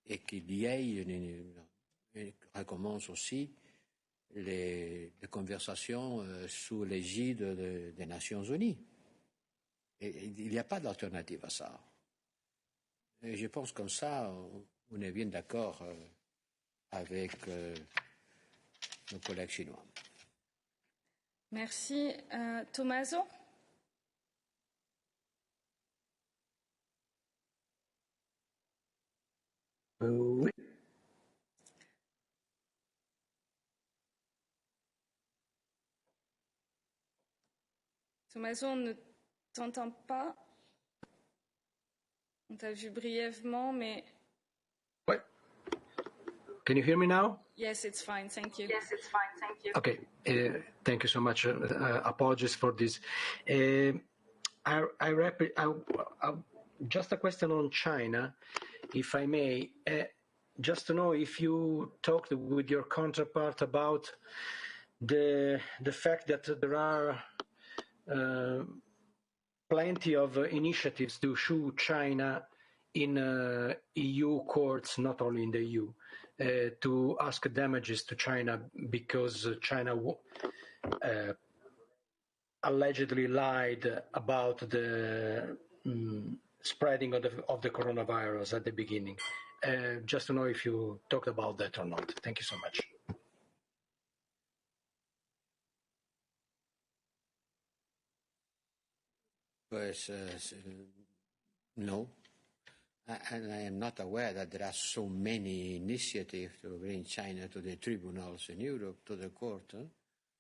et qu'il y ait recommence aussi les conversations sous l'égide des Nations Unies. Et il n'y a pas d'alternative à ça. Et je pense comme ça, on est bien d'accord avec nos collègues chinois. Merci. Tommaso? Oui. Tommaso, on ne t'entend pas. On t'a vu brièvement, mais... Ouais. Can you hear me now? Yes, it's fine. Thank you. Yes, it's fine. Thank you. Okay. Thank you so much. Apologies for this. Just a question on China, if I may. Just to know if you talked with your counterpart about the fact that there are plenty of initiatives to sue China in EU courts, not only in the EU, to ask damages to China because China allegedly lied about the spreading of the coronavirus at the beginning. Just to know if you talked about that or not. Thank you so much. No. And I am not aware that there are so many initiatives to bring China to the tribunals in Europe, to the court. Huh?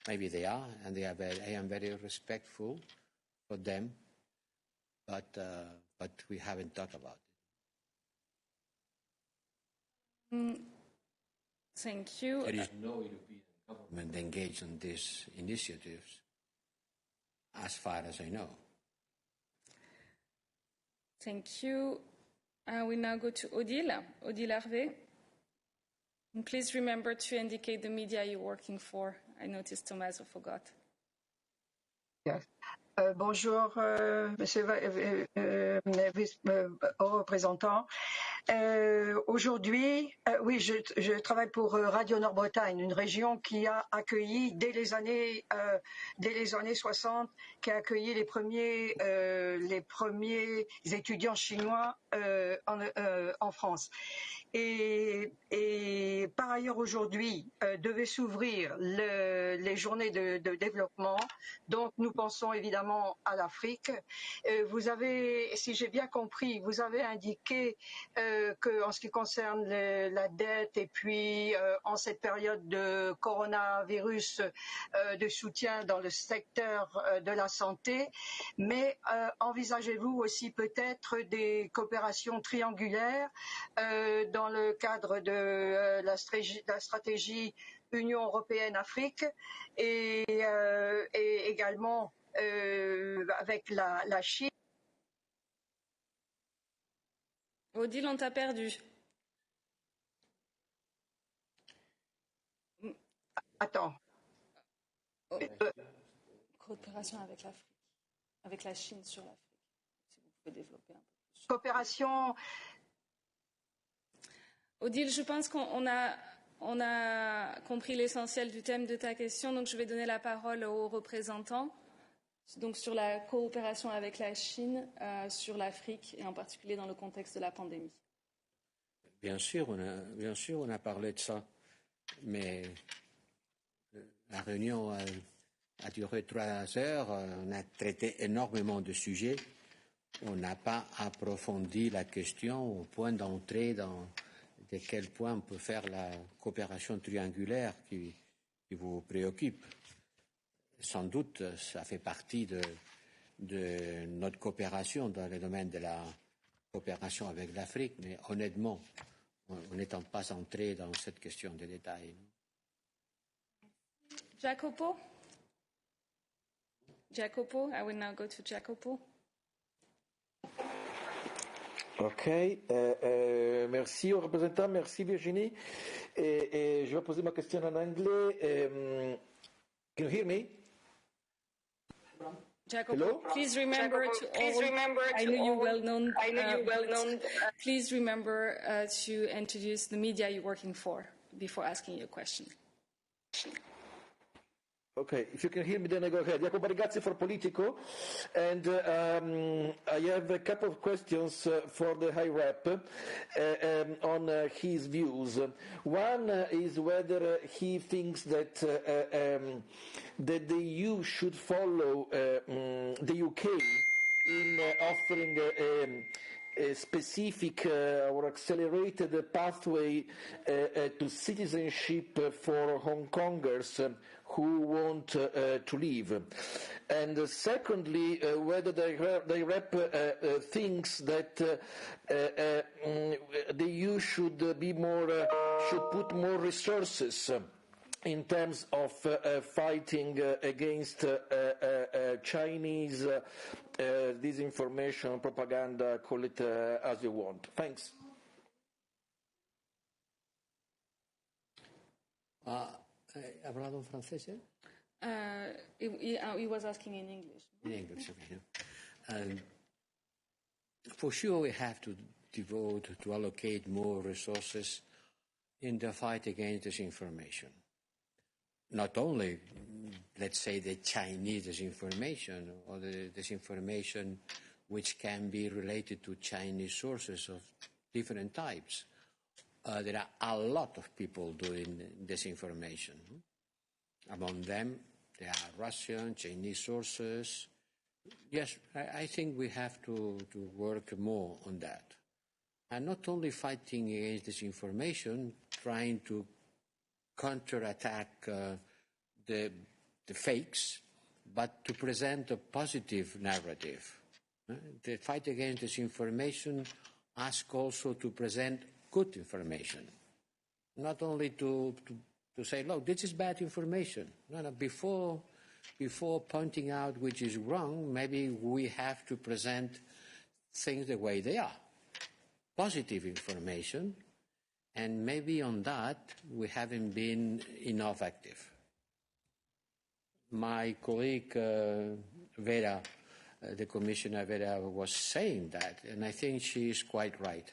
Maybe they are, and I am very respectful for them, but we haven't thought about it. Thank you. There is no European government engaged in these initiatives, as far as I know. Thank you. We now go to Odile Hervé. And please remember to indicate the media you're working for. I noticed Tommaso forgot. Yes. Bonjour, monsieur au représentant. Aujourd'hui, oui, je travaille pour Radio Nord-Bretagne, une région qui a accueilli dès les années 60, qui a accueilli les premiers étudiants chinois en France. Et par ailleurs, aujourd'hui, devait s'ouvrir les journées de développement. Donc, nous pensons évidemment à l'Afrique. Vous avez, si j'ai bien compris, vous avez indiqué que, en ce qui concerne la dette et puis en cette période de coronavirus, de soutien dans le secteur de la santé, mais envisagez-vous aussi peut-être des coopérations triangulaires dans le cadre de la stratégie Union européenne-Afrique et également avec la Chine. Odile, on t'a perdu. Attends. Coopération avec l'Afrique, avec la Chine sur l'Afrique. Si vous pouvez développer un peu plus. Coopération. Odile, je pense qu'on a compris l'essentiel du thème de ta question, donc je vais donner la parole aux représentants. Donc sur la coopération avec la Chine, sur l'Afrique et en particulier dans le contexte de la pandémie. Bien sûr, on a parlé de ça, mais la réunion a duré 3 heures, on a traité énormément de sujets, on n'a pas approfondi la question au point d'entrer dans de quel point on peut faire la coopération triangulaire qui vous préoccupe. Sans doute, ça fait partie de notre coopération dans le domaine de la coopération avec l'Afrique, mais honnêtement, on n'étant pas entré dans cette question de détail. Jacopo, I will now go to Jacopo. Ok, merci aux représentants, merci Virginie. Et je vais poser ma question en anglais. Can you hear me? Jacopo, Hello? please remember I know you're well known. Please remember to introduce the media you're working for before asking your question. Okay, if you can hear me, then I go ahead. Jacopo Barigazzi for Politico, and I have a couple of questions for the High Rep on his views. One is whether he thinks that that the EU should follow the UK in offering a specific or accelerated pathway to citizenship for Hong Kongers who want to leave. And secondly, whether the rep thinks that the EU should put more resources in terms of fighting against Chinese disinformation, propaganda, call it as you want. Thanks. ¿Hablado en francés? He was asking in English. In English, okay. For sure, we have to allocate more resources in the fight against disinformation. Not only, let's say, the Chinese disinformation or the disinformation which can be related to Chinese sources of different types. There are a lot of people doing disinformation. Among them, there are Russian, Chinese sources. Yes, I think we have to work more on that. And not only fighting against disinformation, trying to counterattack the fakes, but to present a positive narrative. The fight against disinformation asks also to present good information, not only to say, look, this is bad information. No, before pointing out which is wrong, maybe we have to present things the way they are. Positive information, and maybe on that we haven't been enough active. My colleague Vera, the Commissioner Vera, was saying that, and I think she is quite right.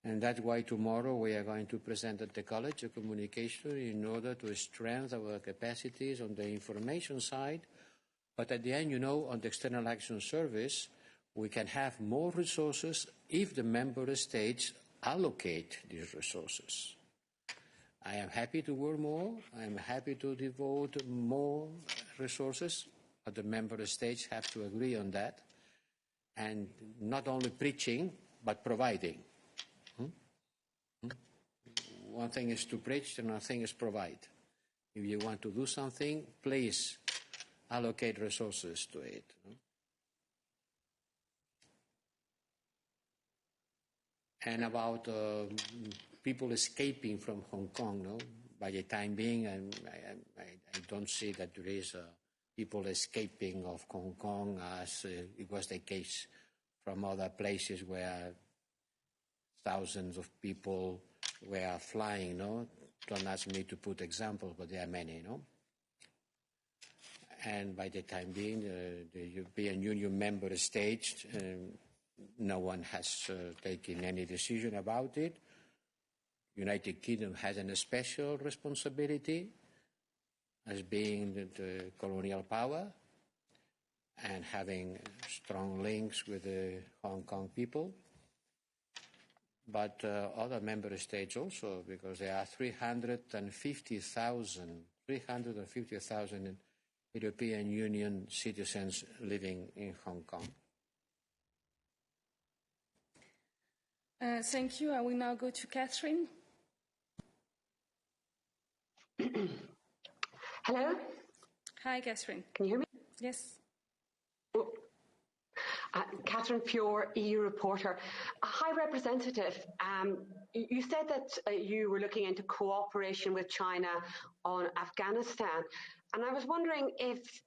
And that's why tomorrow we are going to present at the College of Communication in order to strengthen our capacities on the information side. But at the end, you know, on the External Action Service, we can have more resources if the member states allocate these resources. I am happy to work more. I am happy to devote more resources, but the member states have to agree on that. And not only preaching, but providing. One thing is to preach, another thing is provide. If you want to do something, please allocate resources to it. And about people escaping from Hong Kong, no? By the time being, I don't see that there is people escaping of Hong Kong as it was the case from other places where thousands of people were flying, no? Don't ask me to put examples, but there are many, no? And by the time being, the European Union member states, no one has taken any decision about it. United Kingdom has a special responsibility as being the colonial power and having strong links with the Hong Kong people. But other member states also, because there are 350,000 European Union citizens living in Hong Kong. Thank you. I will now go to Catherine. Hello? Hi, Catherine. Can you hear me? Yes. Oh. Catherine Fiore, EU reporter. High Representative, you said that you were looking into cooperation with China on Afghanistan, and I was wondering if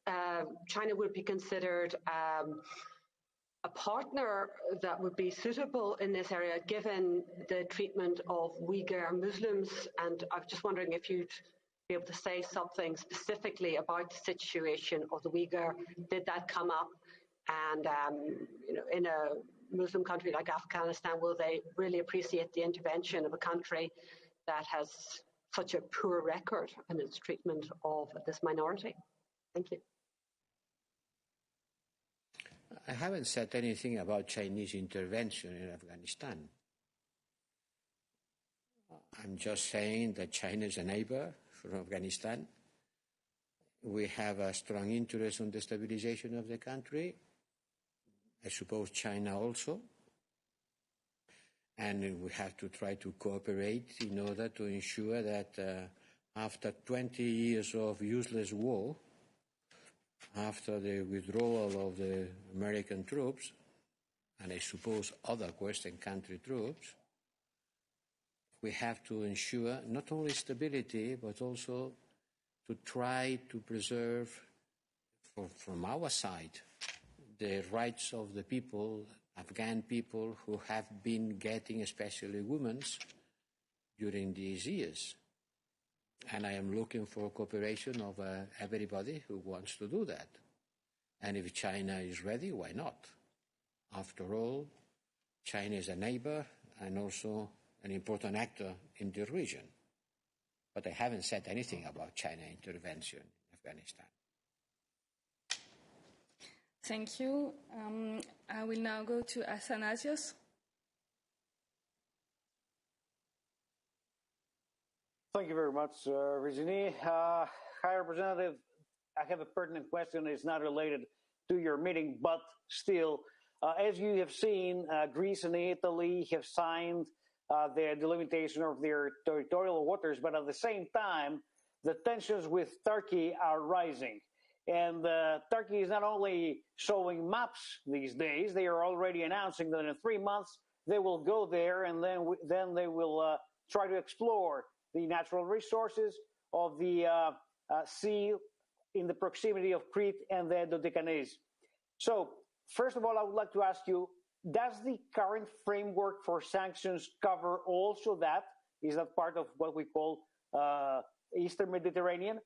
China would be considered a partner that would be suitable in this area, given the treatment of Uyghur Muslims, and I was just wondering if you'd be able to say something specifically about the situation of the Uyghur? Did that come up? And in a Muslim country like Afghanistan, will they really appreciate the intervention of a country that has such a poor record in its treatment of this minority? Thank you. I haven't said anything about Chinese intervention in Afghanistan. I'm just saying that China is a neighbor for Afghanistan. We have a strong interest in the stabilization of the country. I suppose China also. And we have to try to cooperate in order to ensure that after 20 years of useless war, after the withdrawal of the American troops, and I suppose other Western country troops, we have to ensure not only stability, but also to try to preserve, from our side, the rights of the people, Afghan people, who have been getting, especially women, during these years. And I am looking for cooperation of everybody who wants to do that. And if China is ready, why not? After all, China is a neighbor and also an important actor in the region. But I haven't said anything about China intervention in Afghanistan. Thank you. I will now go to Athanasios. Thank you very much, Virginie. High Representative, I have a pertinent question. It's not related to your meeting, but still, as you have seen, Greece and Italy have signed the delimitation of their territorial waters, but at the same time, the tensions with Turkey are rising. And Turkey is not only showing maps these days, they are already announcing that in 3 months they will go there and then they will try to explore the natural resources of the sea in the proximity of Crete and the Dodecanese. So, first of all, I would like to ask you, does the current framework for sanctions cover also that? Is that part of what we call Eastern Mediterranean?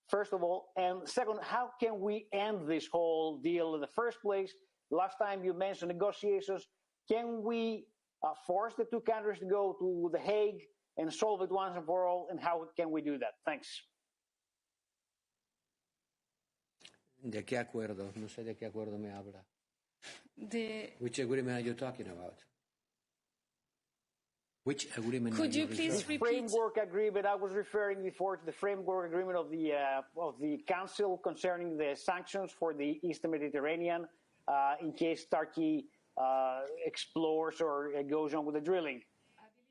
First of all, and second, how can we end this whole deal in the first place? Last time you mentioned negotiations. Can we force the two countries to go to The Hague and solve it once and for all? And how can we do that? Thanks. ¿De qué acuerdo? No sé de qué acuerdo me habla. Which agreement are you talking about? Which agreement? Could you please repeat? Framework agreement. I was referring before to the framework agreement of the Council concerning the sanctions for the Eastern Mediterranean in case Turkey explores or goes on with the drilling.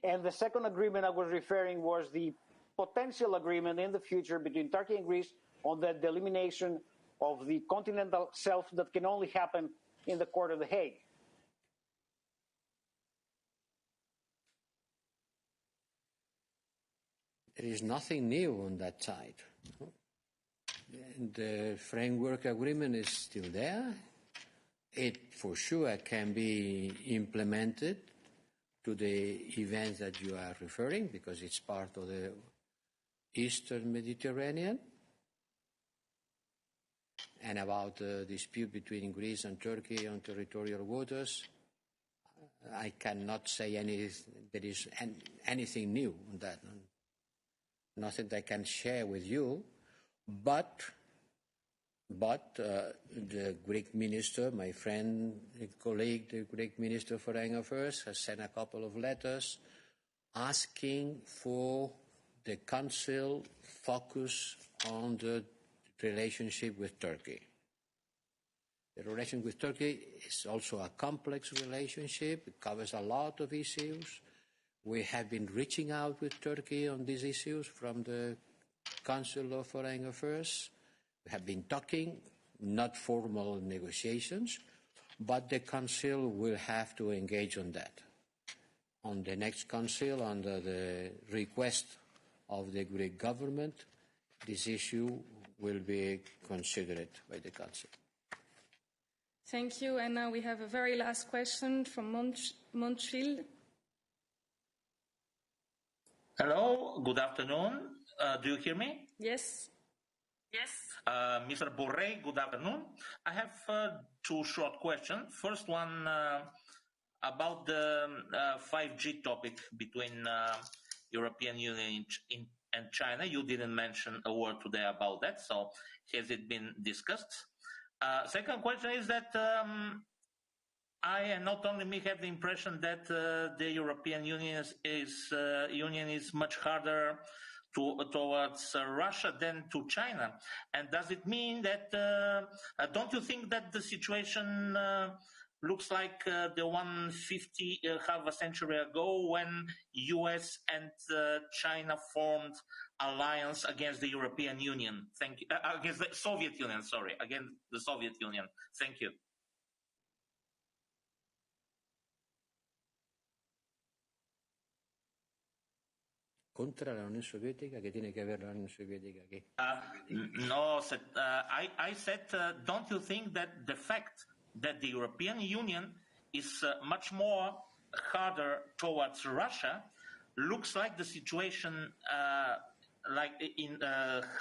And the second agreement I was referring was the potential agreement in the future between Turkey and Greece on the delimitation of the continental shelf that can only happen in the Court of The Hague. There is nothing new on that side. The framework agreement is still there. It for sure can be implemented to the events that you are referring, because it's part of the Eastern Mediterranean. And about the dispute between Greece and Turkey on territorial waters, I cannot say there is anything new on that. Nothing that I can share with you, but the Greek minister, my friend, colleague, the Greek minister for Foreign Affairs, has sent a couple of letters asking for the Council focus on the relationship with Turkey. The relation with Turkey is also a complex relationship. It covers a lot of issues. We have been reaching out with Turkey on these issues from the Council of Foreign Affairs. We have been talking, not formal negotiations, but the Council will have to engage on that. On the next Council, under the request of the Greek government, this issue will be considered by the Council. Thank you. And now we have a very last question from Montreal. Hello, good afternoon. Do you hear me? Yes. Yes. Mr. Borrell, good afternoon. I have two short questions. First one about the 5G topic between European Union and China. You didn't mention a word today about that, so has it been discussed? Second question is that I and not only me have the impression that the European Union is much harder towards Russia than to China. And does it mean that, don't you think that the situation looks like the one half a century ago when US and China formed alliance against the European Union? Thank you. Against the Soviet Union, sorry, against the Soviet Union. Thank you. Contra la Unión Soviética, ¿qué tiene que ver la Unión Soviética aquí? No, I said, don't you think that the fact that the European Union is much more harder towards Russia looks like the situation like in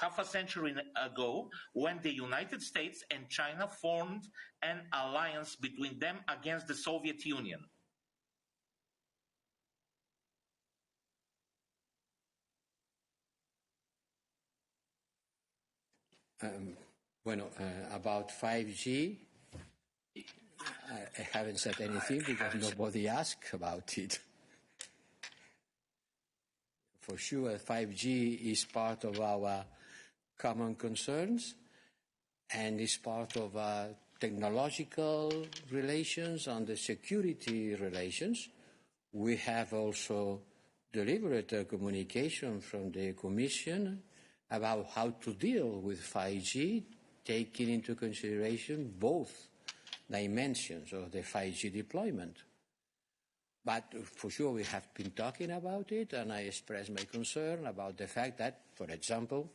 half a century ago when the United States and China formed an alliance between them against the Soviet Union? About 5G, I haven't said anything because nobody asked about it. For sure, 5G is part of our common concerns and is part of our technological relations and the security relations. We have also delivered a communication from the Commission about how to deal with 5G, taking into consideration both dimensions of the 5G deployment. But for sure, we have been talking about it, and I expressed my concern about the fact that, for example,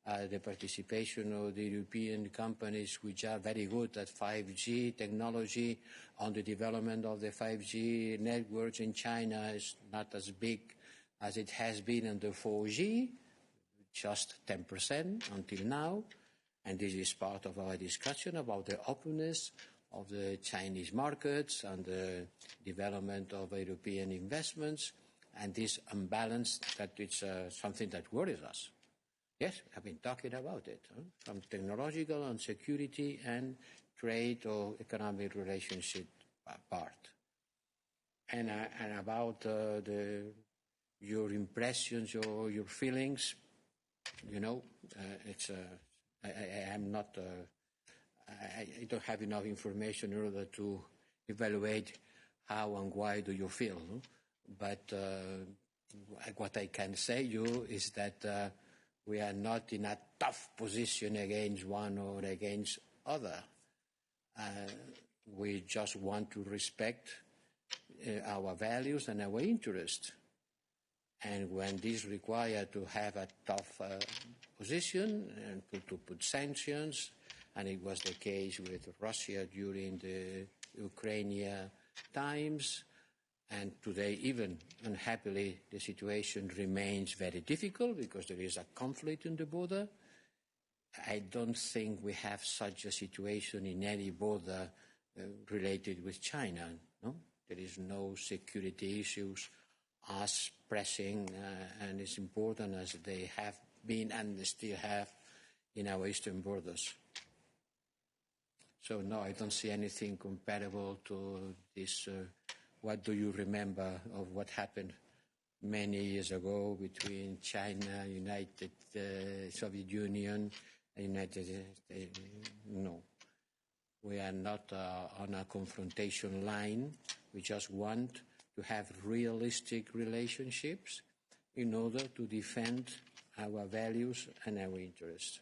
the participation of the European companies which are very good at 5G technology on the development of the 5G networks in China is not as big as it has been on the 4G, just 10% until now. And this is part of our discussion about the openness of the Chinese markets and the development of European investments, and this imbalance that it's something that worries us. Yes, I've been talking about it, from technological and security and trade or economic relationship part. And about your impressions or your feelings, you know, I don't have enough information in order to evaluate how and why do you feel. No? But what I can say you is that we are not in a tough position against one or against other. We just want to respect our values and our interests. And when this requires to have a tough position and to put sanctions, and it was the case with Russia during the Ukrainian times, and today even unhappily the situation remains very difficult because there is a conflict in the border. I don't think we have such a situation in any border related with China. No? There is no security issues as pressing and as important as they have been and still have in our eastern borders. So no, I don't see anything comparable to this. What do you remember of what happened many years ago between China, United Soviet Union, and United States? No, we are not on a confrontation line. We just want to have realistic relationships in order to defend our values and our interests.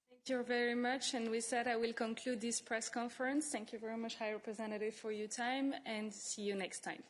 Thank you very much. And with that, I will conclude this press conference. Thank you very much, High Representative, for your time, and see you next time.